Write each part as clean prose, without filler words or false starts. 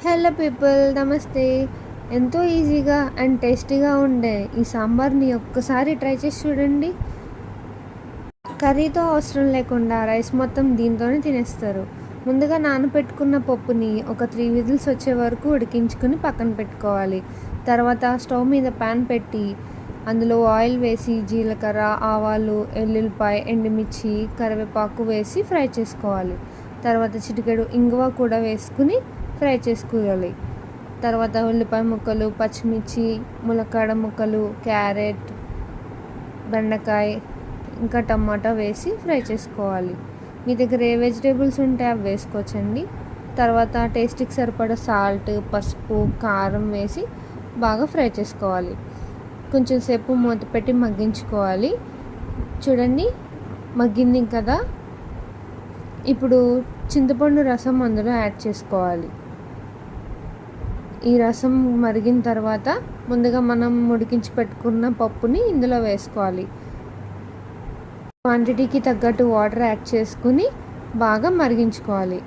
Hello people, నమస్తే. ఎంతో ఈజీగా అండ్ టేస్టీగా ఉండే ఈ సాంబార్ని ఒక్కసారి ట్రై చేసి చూడండి. కర్రీతో అవసరం లేకుండా రైస్ మొత్తం దీంతోనే తినేస్తారు. ముందుగా నానబెట్టుకున్న పప్పుని ఒక 3 విజిల్స్ వచ్చే వరకు ఉడికించుకుని పక్కన పెట్టుకోవాలి. తర్వాత స్టవ్ మీద ప్యాన్ పెట్టి అందులో ఆయిల్ వేసి జీలకర్ర, ఆవాలు, ఎల్లుల్లిపాయ, ఎండుమిర్చి, కరివేపాకు వేసి ఫ్రై చేసుకోవాలి. తర్వాత చిటికెడు ఇంగువ కూడా వేసుకుని ఫ్రై చేసుకోవాలి. తర్వాత ఉల్లిపాయ ముక్కలు, పచ్చిమిర్చి, ములక్కాడ ముక్కలు, క్యారెట్, బెండకాయ, ఇంకా టమాటా వేసి ఫ్రై చేసుకోవాలి. మీ దగ్గర ఏ వెజిటేబుల్స్ ఉంటే అవి వేసుకోవచ్చండి. తర్వాత టేస్ట్కి సరిపడా సాల్ట్, పసుపు, కారం వేసి బాగా ఫ్రై చేసుకోవాలి. కొంచెం సేపు మూత పెట్టి మగ్గించుకోవాలి. చూడండి, మగ్గింది కదా. ఇప్పుడు చింతపండు రసం అందులో యాడ్ చేసుకోవాలి. ఈ రసం మరిగిన తర్వాత ముందుగా మనం ఉడికించి పెట్టుకున్న పప్పుని ఇందులో వేసుకోవాలి. క్వాంటిటీకి తగ్గట్టు వాటర్ యాడ్ చేసుకుని బాగా మరిగించుకోవాలి.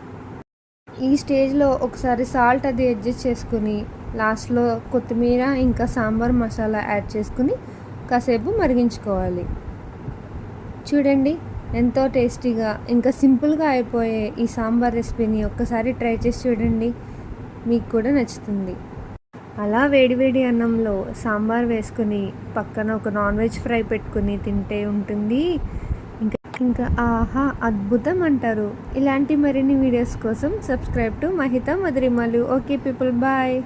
ఈ స్టేజ్లో ఒకసారి సాల్ట్ అది అడ్జస్ట్ చేసుకుని లాస్ట్లో కొత్తిమీర ఇంకా సాంబార్ మసాలా యాడ్ చేసుకుని కాసేపు మరిగించుకోవాలి. చూడండి, ఎంతో టేస్టీగా ఇంకా సింపుల్గా అయిపోయే ఈ సాంబార్ రెసిపీని ఒక్కసారి ట్రై చేసి చూడండి, మీకు కూడా నచ్చుతుంది. అలా వేడివేడి అన్నంలో సాంబార్ వేసుకుని పక్కన ఒక నాన్ వెజ్ ఫ్రై పెట్టుకుని తింటే ఉంటుంది ఇంకా ఆహా అద్భుతం అంటారు. ఇలాంటి మరిన్ని వీడియోస్ కోసం subscribe to Mahita Madhurimalu. Okay people, bye.